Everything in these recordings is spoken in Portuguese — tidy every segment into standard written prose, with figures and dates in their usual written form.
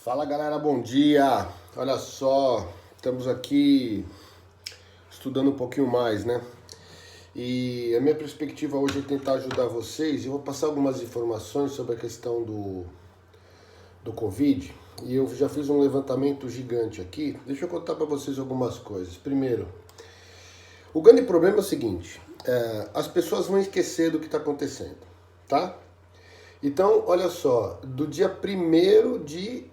Fala galera, bom dia! Olha só, estamos aqui estudando um pouquinho mais, né? E a minha perspectiva hoje é tentar ajudar vocês. Eu vou passar algumas informações sobre a questão do Covid. E eu já fiz um levantamento gigante aqui. Deixa eu contar para vocês algumas coisas. Primeiro, o grande problema é o seguinte: as pessoas vão esquecer do que está acontecendo, tá? Então, olha só, do dia 1º de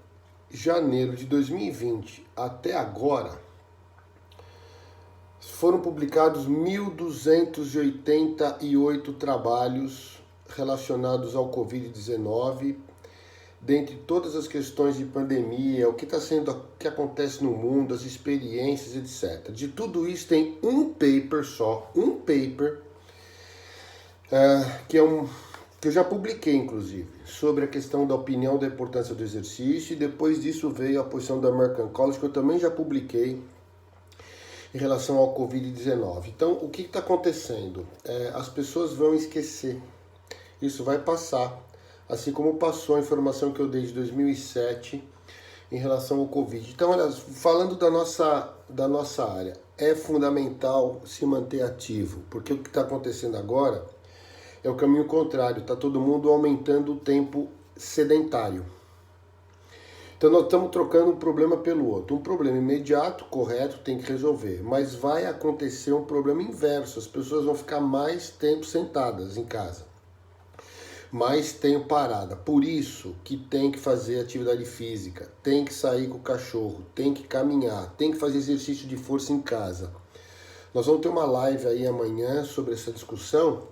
janeiro de 2020 até agora, foram publicados 1.288 trabalhos relacionados ao Covid-19, dentre todas as questões de pandemia, o que está sendo, o que acontece no mundo, as experiências, etc. De tudo isso tem um paper só, que é que eu já publiquei, inclusive, sobre a questão da opinião da importância do exercício, e depois disso veio a posição da American College, que eu também já publiquei em relação ao Covid-19. Então, o que está acontecendo? As pessoas vão esquecer, isso vai passar, assim como passou a informação que eu dei de 2007 em relação ao Covid. Então, olha, falando da nossa área, é fundamental se manter ativo, porque o que está acontecendo agora é o caminho contrário, está todo mundo aumentando o tempo sedentário. Então nós estamos trocando um problema pelo outro. Um problema imediato, correto, tem que resolver. Mas vai acontecer um problema inverso. As pessoas vão ficar mais tempo sentadas em casa. Mais tempo parada. Por isso que tem que fazer atividade física. Tem que sair com o cachorro. Tem que caminhar. Tem que fazer exercício de força em casa. Nós vamos ter uma live aí amanhã sobre essa discussão.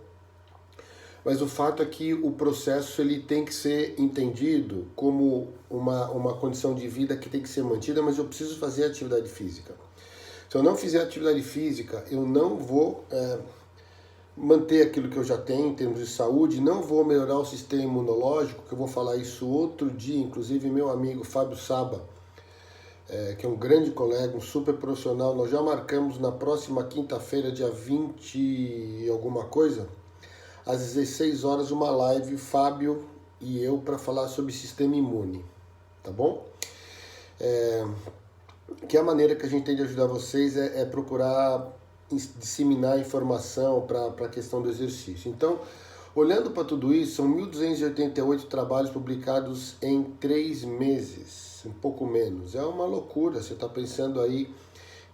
Mas o fato é que o processo ele tem que ser entendido como uma condição de vida que tem que ser mantida, mas eu preciso fazer atividade física. Se eu não fizer atividade física, eu não vou manter aquilo que eu já tenho em termos de saúde, não vou melhorar o sistema imunológico, que eu vou falar isso outro dia, inclusive meu amigo Fábio Saba, que é um grande colega, um super profissional, nós já marcamos na próxima quinta-feira, dia 20 e alguma coisa, às 16 horas, uma live, Fábio e eu, para falar sobre sistema imune, tá bom? Que a maneira que a gente tem de ajudar vocês é procurar disseminar informação para a questão do exercício. Então, olhando para tudo isso, são 1.288 trabalhos publicados em 3 meses, um pouco menos. É uma loucura, você está pensando aí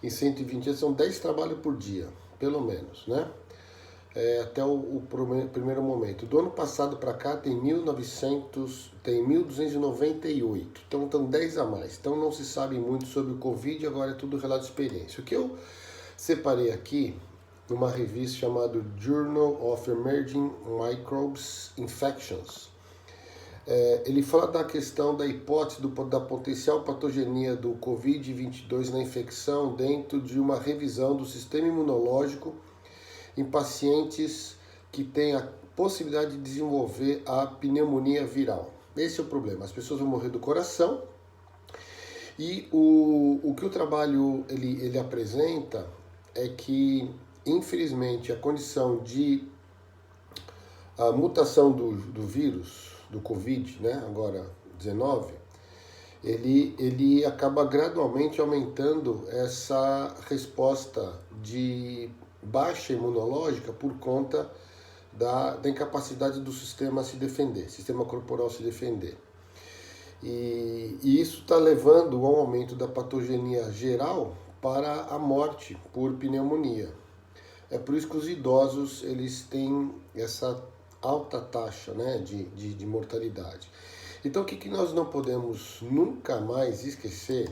em 120 dias, são 10 trabalhos por dia, pelo menos, né? Até o primeiro momento. Do ano passado para cá tem 1.298, então estão 10 a mais. Então não se sabe muito sobre o Covid, agora é tudo relato de experiência. O que eu separei aqui, numa revista chamada Journal of Emerging Microbes Infections, ele fala da questão da hipótese da potencial patogenia do Covid-22 na infecção dentro de uma revisão do sistema imunológico em pacientes que têm a possibilidade de desenvolver a pneumonia viral. Esse é o problema, as pessoas vão morrer do coração e o que o trabalho ele apresenta é que, infelizmente, a condição de a mutação do vírus, do Covid, né, agora 19, ele acaba gradualmente aumentando essa resposta de baixa imunológica por conta da incapacidade do sistema se defender, sistema corporal se defender. E isso está levando ao aumento da patogenia geral para a morte por pneumonia. É por isso que os idosos eles têm essa alta taxa, né, de mortalidade. Então o que nós não podemos nunca mais esquecer,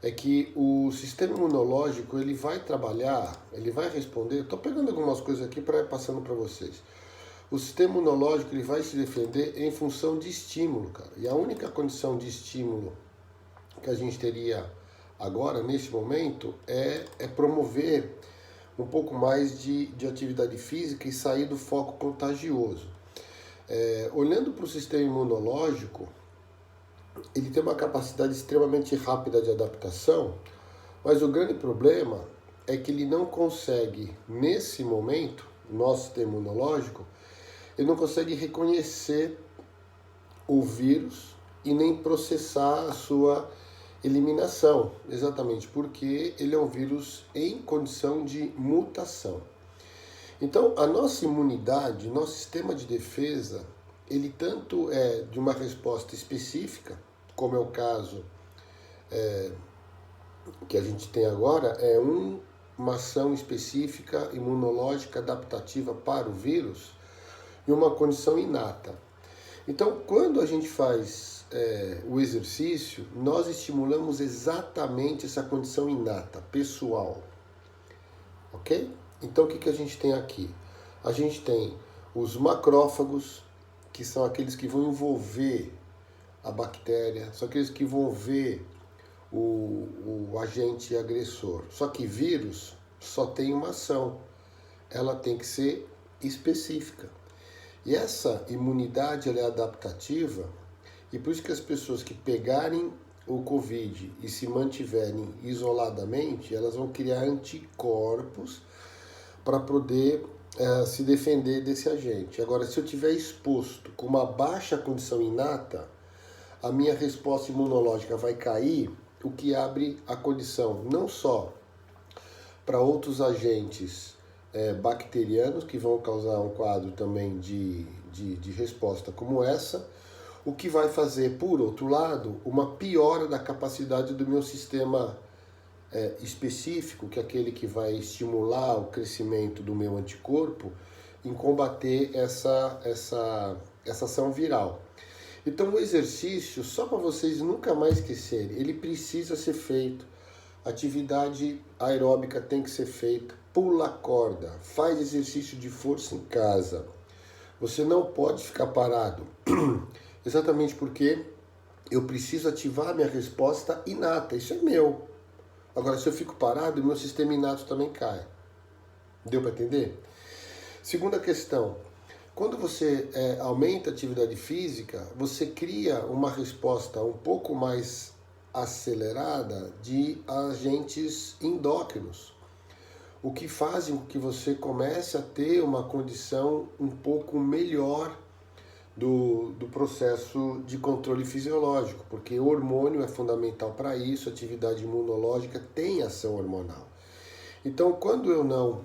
é que o sistema imunológico ele vai trabalhar, ele vai responder. Estou pegando algumas coisas aqui para passando para vocês. O sistema imunológico ele vai se defender em função de estímulo, cara. E a única condição de estímulo que a gente teria agora, nesse momento, é promover um pouco mais de atividade física e sair do foco contagioso. Olhando para o sistema imunológico, ele tem uma capacidade extremamente rápida de adaptação, mas o grande problema é que ele não consegue, nesse momento, o nosso sistema imunológico, ele não consegue reconhecer o vírus e nem processar a sua eliminação, exatamente porque ele é um vírus em condição de mutação. Então, a nossa imunidade, nosso sistema de defesa, ele tanto é de uma resposta específica, como é o caso que a gente tem agora, é uma ação específica imunológica adaptativa para o vírus e uma condição inata. Então, quando a gente faz o exercício, nós estimulamos exatamente essa condição inata, pessoal. Ok? Então, o que a gente tem aqui? A gente tem os macrófagos, que são aqueles que vão envolver a bactéria, são aqueles que vão ver o agente agressor. Só que vírus só tem uma ação, ela tem que ser específica. E essa imunidade ela é adaptativa, e por isso que as pessoas que pegarem o Covid e se mantiverem isoladamente, elas vão criar anticorpos para poder se defender desse agente. Agora, se eu estiver exposto com uma baixa condição inata, a minha resposta imunológica vai cair, o que abre a condição não só para outros agentes bacterianos, que vão causar um quadro também de resposta como essa, o que vai fazer, por outro lado, uma piora da capacidade do meu sistema específico, que é aquele que vai estimular o crescimento do meu anticorpo, em combater essa ação viral. Então o exercício, só para vocês nunca mais esquecerem, ele precisa ser feito. Atividade aeróbica tem que ser feita, pula corda, faz exercício de força em casa. Você não pode ficar parado, exatamente porque eu preciso ativar a minha resposta inata, isso é meu. Agora, se eu fico parado, o meu sistema inato também cai. Deu para entender? Segunda questão, quando você aumenta a atividade física, você cria uma resposta um pouco mais acelerada de agentes endócrinos, o que fazem com que você comece a ter uma condição um pouco melhor do processo de controle fisiológico, porque o hormônio é fundamental para isso, a atividade imunológica tem ação hormonal. Então, quando eu não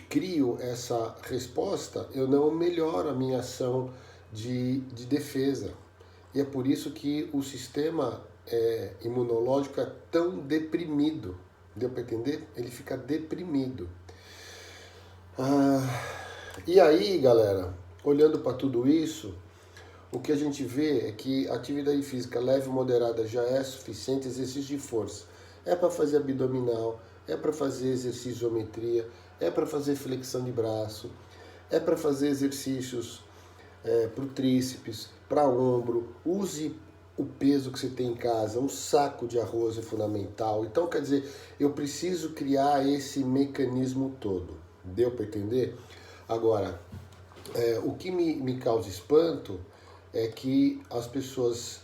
crio essa resposta, eu não melhoro a minha ação de defesa. E é por isso que o sistema imunológico é tão deprimido. Deu para entender? Ele fica deprimido. E aí, galera, olhando para tudo isso, o que a gente vê é que a atividade física leve e moderada já é suficiente, exercício de força. É para fazer abdominal, é para fazer exercício de isometria, é para fazer flexão de braço, é para fazer exercícios para o tríceps, para ombro. Use o peso que você tem em casa, um saco de arroz é fundamental. Então, quer dizer, eu preciso criar esse mecanismo todo. Deu para entender? Agora, o que me causa espanto é que as pessoas,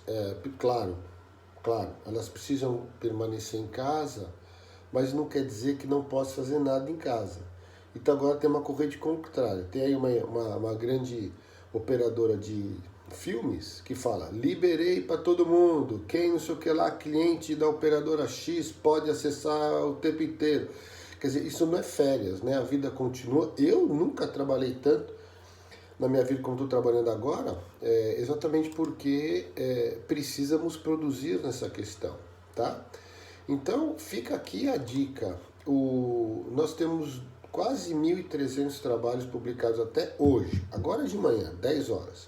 claro, elas precisam permanecer em casa, mas não quer dizer que não possa fazer nada em casa. Então agora tem uma corrente contrária. Tem aí uma grande operadora de filmes que fala: liberei para todo mundo, quem não sei o que lá, cliente da operadora X pode acessar o tempo inteiro. Quer dizer, isso não é férias, né? A vida continua. Eu nunca trabalhei tanto na minha vida como estou trabalhando agora, exatamente porque precisamos produzir nessa questão, tá? Então fica aqui a dica. Nós temos quase 1.300 trabalhos publicados até hoje, agora de manhã, 10 horas,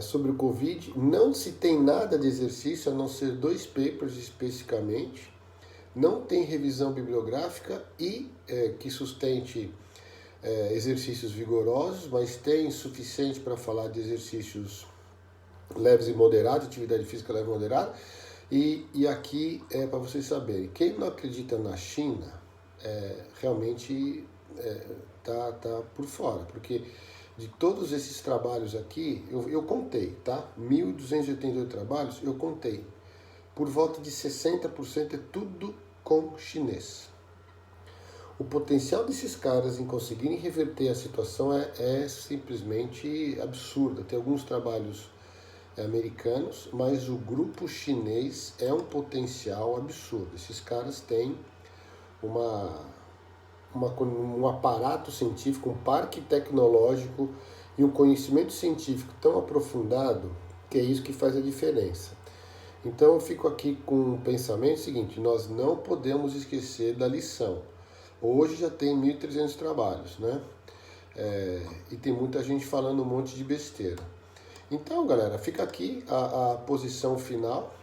sobre o Covid. Não se tem nada de exercício, a não ser 2 papers especificamente. Não tem revisão bibliográfica que sustente exercícios vigorosos, mas tem suficiente para falar de exercícios leves e moderados, atividade física leve e moderada. E aqui é para vocês saberem, quem não acredita na China realmente tá por fora, porque de todos esses trabalhos aqui, eu contei, tá? 1.288 trabalhos, eu contei. Por volta de 60% é tudo com chinês. o potencial desses caras em conseguirem reverter a situação é simplesmente absurdo. Tem alguns trabalhos americanos, mas o grupo chinês é um potencial absurdo. Esses caras têm um aparato científico, um parque tecnológico e um conhecimento científico tão aprofundado que é isso que faz a diferença. Então eu fico aqui com o pensamento seguinte: nós não podemos esquecer da lição. Hoje já tem 1.300 trabalhos, né? E tem muita gente falando um monte de besteira. Então, galera, fica aqui a posição final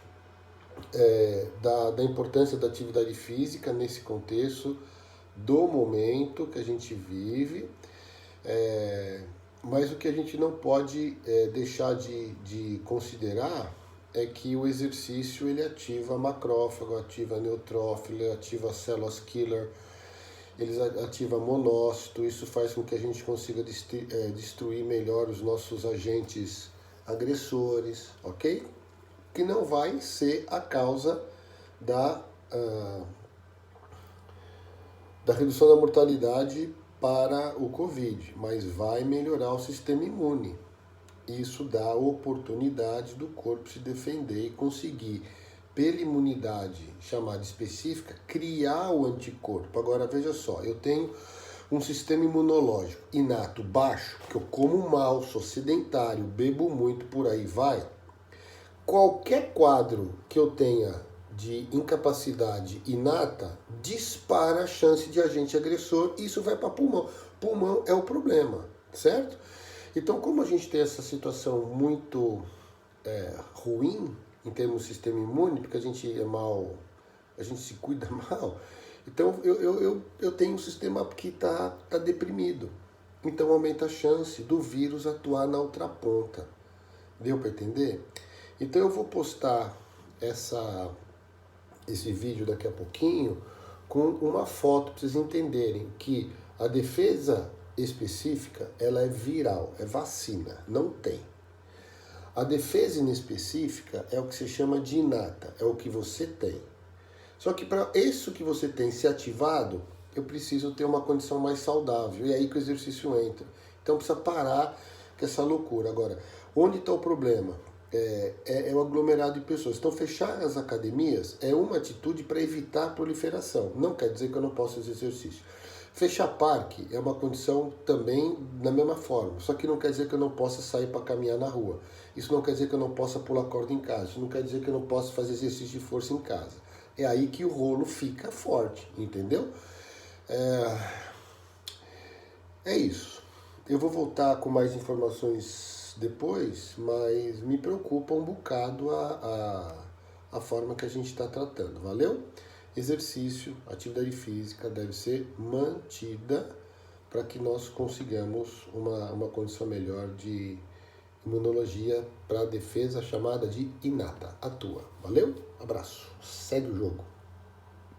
da importância da atividade física nesse contexto do momento que a gente vive, mas o que a gente não pode deixar de considerar é que o exercício ele ativa macrófago, ativa neutrófilo, ativa células killer, ele ativa monócito, isso faz com que a gente consiga destruir melhor os nossos agentes agressores, ok? Que não vai ser a causa da redução da mortalidade para o Covid, mas vai melhorar o sistema imune. Isso dá a oportunidade do corpo se defender e conseguir, pela imunidade chamada específica, criar o anticorpo. Agora veja só, eu tenho um sistema imunológico inato baixo, que eu como mal, sou sedentário, bebo muito, por aí vai. Qualquer quadro que eu tenha de incapacidade inata dispara a chance de agente agressor e isso vai para pulmão. Pulmão é o problema, certo? Então, como a gente tem essa situação muito ruim em termos do sistema imune, porque a gente é mal, a gente se cuida mal, então eu tenho um sistema que está deprimido. Então aumenta a chance do vírus atuar na outra ponta. Deu para entender? Então eu vou postar esse vídeo daqui a pouquinho com uma foto para vocês entenderem que a defesa específica ela é viral, é vacina, não tem. A defesa inespecífica é o que se chama de inata, é o que você tem. Só que para isso que você tem ser ativado, eu preciso ter uma condição mais saudável, e é aí que o exercício entra. Então precisa parar com essa loucura. Agora, onde está o problema? É o aglomerado de pessoas. Então fechar as academias é uma atitude para evitar a proliferação. Não quer dizer que eu não possa fazer exercício. Fechar parque é uma condição também da mesma forma, só que não quer dizer que eu não possa sair para caminhar na rua. Isso não quer dizer que eu não possa pular corda em casa. Isso não quer dizer que eu não possa fazer exercício de força em casa. É aí que o rolo fica forte, entendeu? É isso. Eu vou voltar com mais informações depois, mas me preocupa um bocado a forma que a gente está tratando, valeu? Exercício, atividade física deve ser mantida para que nós consigamos uma condição melhor de imunologia para a defesa chamada de inata. Atua. Valeu? Abraço. Segue o jogo.